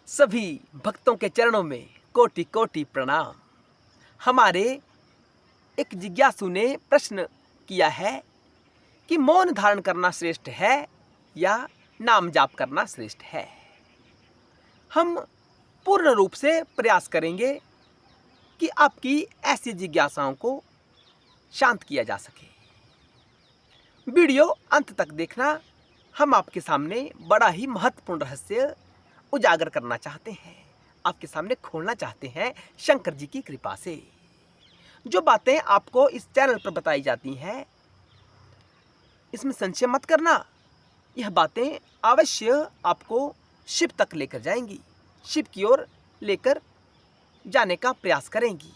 सभी भक्तों के चरणों में कोटि कोटि प्रणाम। हमारे एक जिज्ञासु ने प्रश्न किया है कि मौन धारण करना श्रेष्ठ है या नाम जाप करना श्रेष्ठ है। हम पूर्ण रूप से प्रयास करेंगे कि आपकी ऐसी जिज्ञासाओं को शांत किया जा सके। वीडियो अंत तक देखना। हम आपके सामने बड़ा ही महत्वपूर्ण रहस्य उजागर करना चाहते हैं, आपके सामने खोलना चाहते हैं शंकर जी की कृपा से। जो बातें आपको इस चैनल पर बताई जाती हैं, इसमें संशय मत करना। यह बातें अवश्य आपको शिव तक लेकर जाएंगी, शिव की ओर लेकर जाने का प्रयास करेंगी।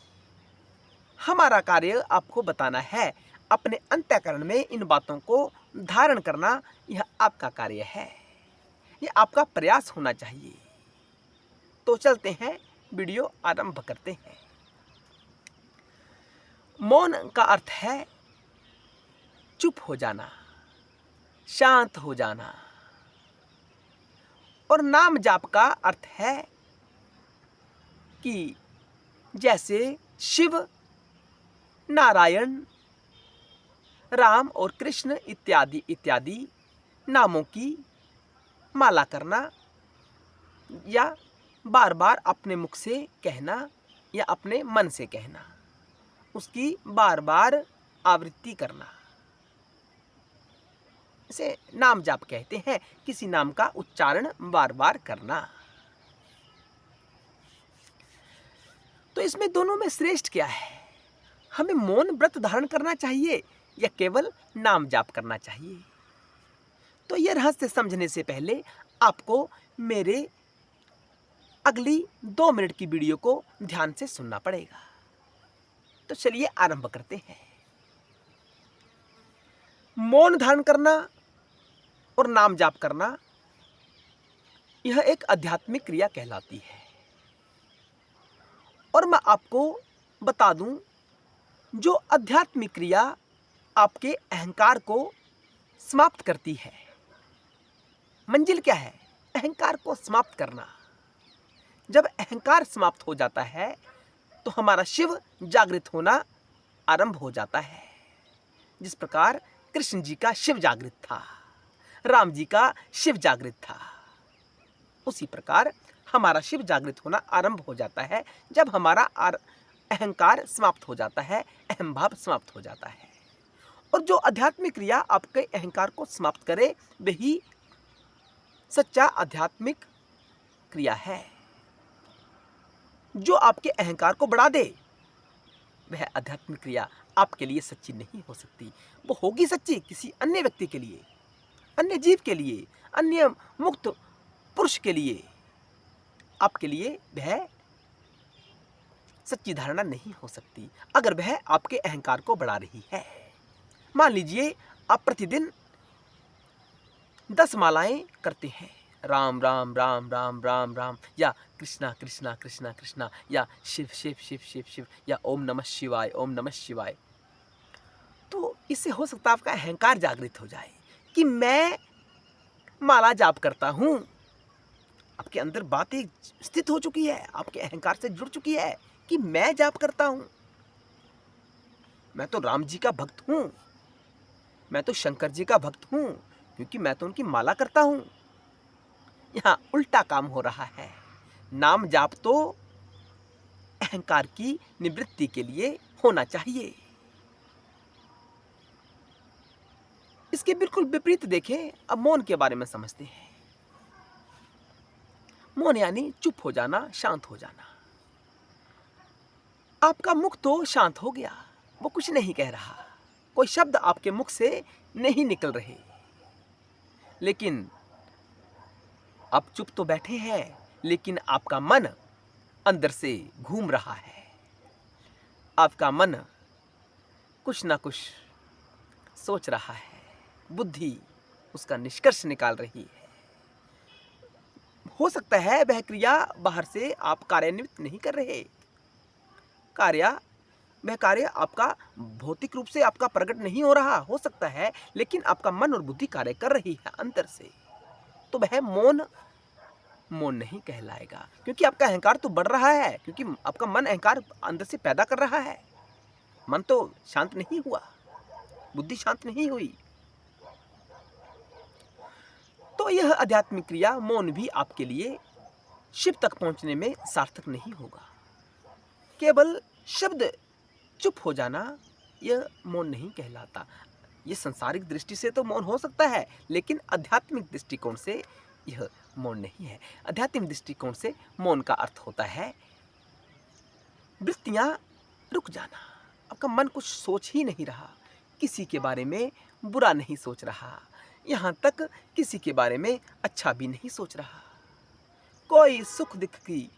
हमारा कार्य आपको बताना है, अपने अंतःकरण में इन बातों को धारण करना यह आपका कार्य है, यह आपका प्रयास होना चाहिए। तो चलते हैं, वीडियो आरंभ करते हैं। मौन का अर्थ है चुप हो जाना, शांत हो जाना। और नाम जाप का अर्थ है कि जैसे शिव, नारायण, राम और कृष्ण इत्यादि इत्यादि नामों की माला करना या बार बार अपने मुख से कहना या अपने मन से कहना, उसकी बार बार आवृत्ति करना, इसे नाम जाप कहते हैं। किसी नाम का उच्चारण बार बार करना। तो इसमें दोनों में श्रेष्ठ क्या है? हमें मौन व्रत धारण करना चाहिए या केवल नाम जाप करना चाहिए? तो यह रहस्य समझने से पहले आपको मेरे अगली 2 मिनट की वीडियो को ध्यान से सुनना पड़ेगा। तो चलिए आरंभ करते हैं। मौन धारण करना और नाम जाप करना यह एक आध्यात्मिक क्रिया कहलाती है। और मैं आपको बता दूं, जो आध्यात्मिक क्रिया आपके अहंकार को समाप्त करती है, मंजिल क्या है? अहंकार को समाप्त करना। जब अहंकार समाप्त हो जाता है तो हमारा शिव जागृत होना आरंभ हो जाता है। जिस प्रकार कृष्ण जी का शिव जागृत था, राम जी का शिव जागृत था, उसी प्रकार हमारा शिव जागृत होना आरंभ हो जाता है जब हमारा अहंकार समाप्त हो जाता है, अहम भाव समाप्त हो जाता है। और जो आध्यात्मिक क्रिया आपके अहंकार को समाप्त करे, वही सच्चा आध्यात्मिक क्रिया है। जो आपके अहंकार को बढ़ा दे, वह आध्यात्मिक क्रिया आपके लिए सच्ची नहीं हो सकती। वो होगी सच्ची किसी अन्य व्यक्ति के लिए, अन्य जीव के लिए, अन्य मुक्त पुरुष के लिए। आपके लिए वह सच्ची धारणा नहीं हो सकती अगर वह आपके अहंकार को बढ़ा रही है। मान लीजिए आप प्रतिदिन 10 मालाएं करते हैं, राम राम राम राम राम राम, या कृष्णा कृष्णा कृष्णा कृष्णा, या शिव शिव शिव शिव शिव, या ओम नमः शिवाय ओम नमः शिवाय। तो इससे हो सकता है आपका अहंकार जागृत हो जाए कि मैं माला जाप करता हूं। आपके अंदर बात एक स्थित हो चुकी है, आपके अहंकार से जुड़ चुकी है कि मैं जाप करता हूं, मैं तो राम जी का भक्त हूं, मैं तो शंकर जी का भक्त हूं, क्योंकि मैं तो उनकी माला करता हूं। यहां उल्टा काम हो रहा है। नाम जाप तो अहंकार की निवृत्ति के लिए होना चाहिए। इसके बिल्कुल विपरीत देखें, अब मौन के बारे में समझते हैं। मौन यानी चुप हो जाना, शांत हो जाना। आपका मुख तो शांत हो गया, वो कुछ नहीं कह रहा, कोई शब्द आपके मुख से नहीं निकल रहे, लेकिन आप चुप तो बैठे हैं, लेकिन आपका मन अंदर से घूम रहा है। आपका मन कुछ ना कुछ सोच रहा है, बुद्धि उसका निष्कर्ष निकाल रही है। हो सकता है वह क्रिया बाहर से आप कार्यान्वित नहीं कर रहे, वह कार्य आपका भौतिक रूप से आपका प्रकट नहीं हो रहा, हो सकता है, लेकिन आपका मन और बुद्धि कार्य कर रही है अंदर से। तो वह मौन मौन नहीं कहलाएगा, क्योंकि आपका अहंकार तो बढ़ रहा है, क्योंकि आपका मन अहंकार अंदर से पैदा कर रहा है। मन तो शांत नहीं हुआ, बुद्धि शांत नहीं हुई। तो यह आध्यात्मिक क्रिया मौन भी आपके लिए शिव तक पहुंचने में सार्थक नहीं होगा। केवल शब्द चुप हो जाना यह मौन नहीं कहलाता। ये सांसारिक दृष्टि से तो मौन हो सकता है, लेकिन आध्यात्मिक दृष्टिकोण से यह मौन नहीं है। आध्यात्मिक दृष्टिकोण से मौन का अर्थ होता है वृत्तियां रुक जाना। आपका मन कुछ सोच ही नहीं रहा, किसी के बारे में बुरा नहीं सोच रहा, यहाँ तक किसी के बारे में अच्छा भी नहीं सोच रहा। कोई सुख दुख की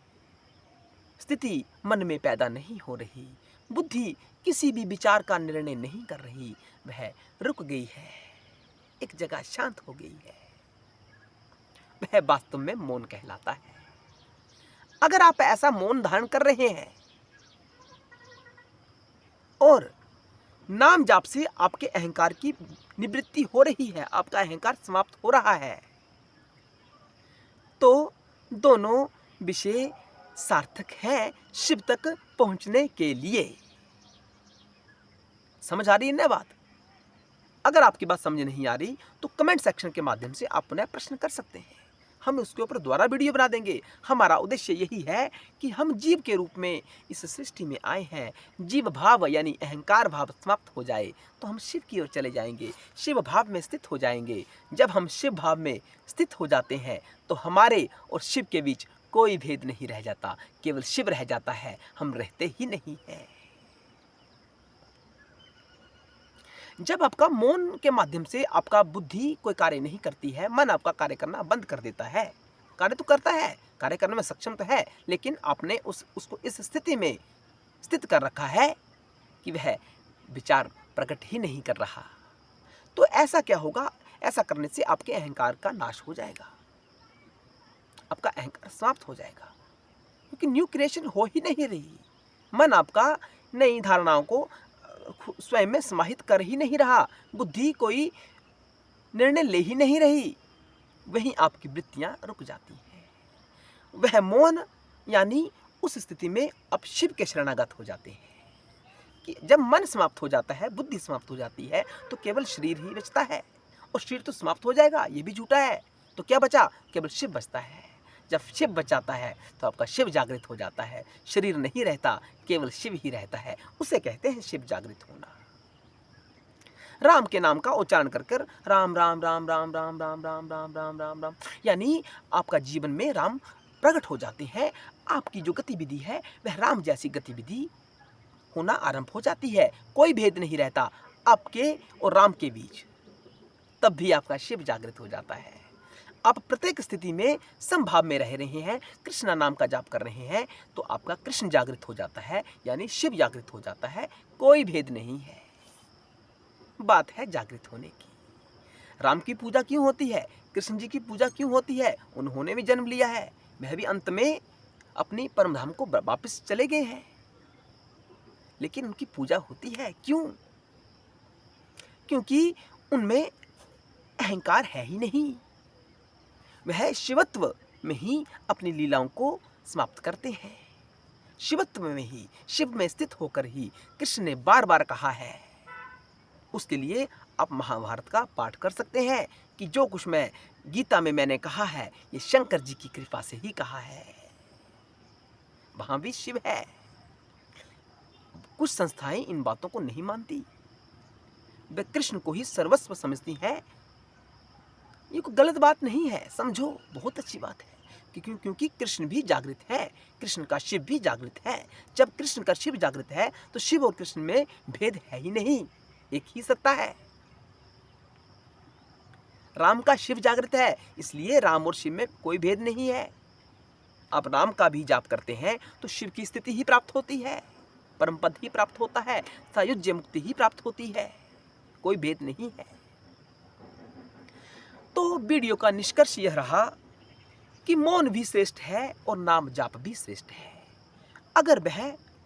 स्थिति मन में पैदा नहीं हो रही, बुद्धि किसी भी विचार का निर्णय नहीं कर रही, वह रुक गई है, एक जगह शांत हो गई है। वह वास्तव में मौन कहलाता है। अगर आप ऐसा मौन धारण कर रहे हैं और नाम जाप से आपके अहंकार की निवृत्ति हो रही है, आपका अहंकार समाप्त हो रहा है, तो दोनों विषय सार्थक है शिव तक पहुंचने के लिए। समझ आ रही है ना बात? अगर आपकी बात समझ नहीं आ रही तो कमेंट सेक्शन के माध्यम से आप पुनः प्रश्न कर सकते हैं, हम उसके ऊपर दोबारा वीडियो बना देंगे। हमारा उद्देश्य यही है कि हम जीव के रूप में इस सृष्टि में आए हैं, जीव भाव यानी अहंकार भाव समाप्त हो जाए तो हम शिव की ओर चले जाएंगे, शिव भाव में स्थित हो जाएंगे। जब हम शिव भाव में स्थित हो जाते हैं तो हमारे और शिव के बीच कोई भेद नहीं रह जाता, केवल शिव रह जाता है, हम रहते ही नहीं हैं। जब आपका मौन के माध्यम से आपका बुद्धि कोई कार्य नहीं करती है, मन आपका कार्य करना बंद कर देता है। कार्य तो करता है, कार्य करने में सक्षम तो है, लेकिन आपने उसको इस स्थिति में स्थित कर रखा है कि वह विचार प्रकट ही नहीं कर रहा। तो ऐसा क्या होगा? ऐसा करने से आपके अहंकार का नाश हो जाएगा, आपका अहंकार समाप्त हो जाएगा, क्योंकि न्यू क्रिएशन हो ही नहीं रही। मन आपका नई धारणाओं को स्वयं में समाहित कर ही नहीं रहा, बुद्धि कोई निर्णय ले ही नहीं रही, वहीं आपकी वृत्तियां रुक जाती हैं। वह मौन यानी उस स्थिति में आप शिव के शरणागत हो जाते हैं कि जब मन समाप्त हो जाता है, बुद्धि समाप्त हो जाती है, तो केवल शरीर ही बचता है, और शरीर तो समाप्त हो जाएगा, ये भी झूठा है। तो क्या बचा? केवल शिव बचता है। जब शिव बच जाता है तो आपका शिव जागृत हो जाता है, शरीर नहीं रहता, केवल शिव ही रहता है, उसे कहते हैं शिव जागृत होना। राम के नाम का उच्चारण कर कर राम राम राम राम राम राम राम राम राम राम राम, यानी आपका जीवन में राम प्रकट हो जाते हैं। आपकी जो गतिविधि है वह राम जैसी गतिविधि होना आरंभ हो जाती है, कोई भेद नहीं रहता आपके और राम के बीच। तब भी आपका शिव जागृत हो जाता है। आप प्रत्येक स्थिति में समभाव में रह रहे हैं, कृष्ण नाम का जाप कर रहे हैं, तो आपका कृष्ण जागृत हो जाता है, यानी शिव जागृत हो जाता है, कोई भेद नहीं है। बात है जागृत होने की। राम की पूजा क्यों होती है, कृष्ण जी की पूजा क्यों होती है? उन्होंने भी जन्म लिया है, वह भी अंत में अपनी परम धाम को वापस चले गए हैं, लेकिन उनकी पूजा होती है क्यों? क्योंकि उनमें अहंकार है ही नहीं, वह शिवत्व में ही अपनी लीलाओं को समाप्त करते हैं। शिवत्व में ही, शिव में स्थित होकर ही कृष्ण ने बार बार कहा है। उसके लिए आप महाभारत का पाठ कर सकते हैं कि जो कुछ मैं गीता में मैंने कहा है, ये शंकर जी की कृपा से ही कहा है। वहां भी शिव है। कुछ संस्थाएं इन बातों को नहीं मानती, वे कृष्ण को ही सर्वस्व समझती हैं। ये कोई गलत बात नहीं है, समझो, बहुत अच्छी बात है, क्योंकि कृष्ण भी जागृत है, कृष्ण का शिव भी जागृत है। जब कृष्ण का शिव जागृत है तो शिव और कृष्ण में भेद है ही नहीं, एक ही सत्ता है। राम का शिव जागृत है, इसलिए राम और शिव में कोई भेद नहीं है। आप राम का भी जाप करते हैं तो शिव की स्थिति ही प्राप्त होती है, परम पद ही प्राप्त होता है, सायुज्य मुक्ति ही प्राप्त होती है, कोई भेद नहीं है। तो वीडियो का निष्कर्ष यह रहा कि मौन भी श्रेष्ठ है और नाम जाप भी श्रेष्ठ है, अगर वह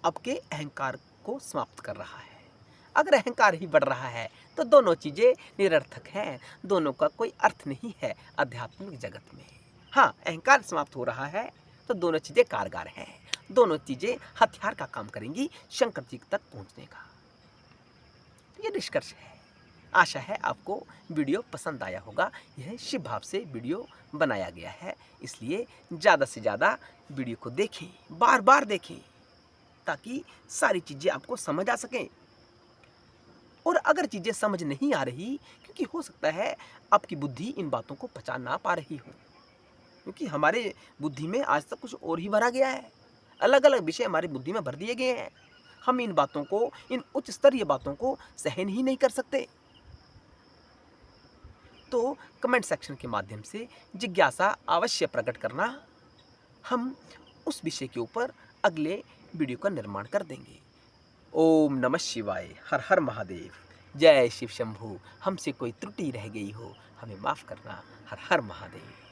आपके अहंकार को समाप्त कर रहा है। अगर अहंकार ही बढ़ रहा है तो दोनों चीज़ें निरर्थक हैं, दोनों का कोई अर्थ नहीं है आध्यात्मिक जगत में। हाँ, अहंकार समाप्त हो रहा है तो दोनों चीज़ें कारगर हैं, दोनों चीज़ें हथियार का काम करेंगी शंकर जी तक पहुंचने का। तो ये निष्कर्ष है। आशा है आपको वीडियो पसंद आया होगा। यह शिव भाव से वीडियो बनाया गया है, इसलिए ज़्यादा से ज़्यादा वीडियो को देखें, बार बार देखें, ताकि सारी चीज़ें आपको समझ आ सकें। और अगर चीज़ें समझ नहीं आ रही, क्योंकि हो सकता है आपकी बुद्धि इन बातों को पचा ना पा रही हो, क्योंकि हमारे बुद्धि में आज तक कुछ और ही भरा गया है, अलग अलग विषय हमारी बुद्धि में भर दिए गए हैं। हम इन बातों को, इन उच्च स्तरीय बातों को सहन ही नहीं कर सकते। तो कमेंट सेक्शन के माध्यम से जिज्ञासा अवश्य प्रकट करना। हम उस विषय के ऊपर अगले वीडियो का निर्माण कर देंगे। ओम नमः शिवाय, हर हर महादेव, जय शिव शंभू। हमसे कोई त्रुटि रह गई हो हमें माफ़ करना। हर हर महादेव।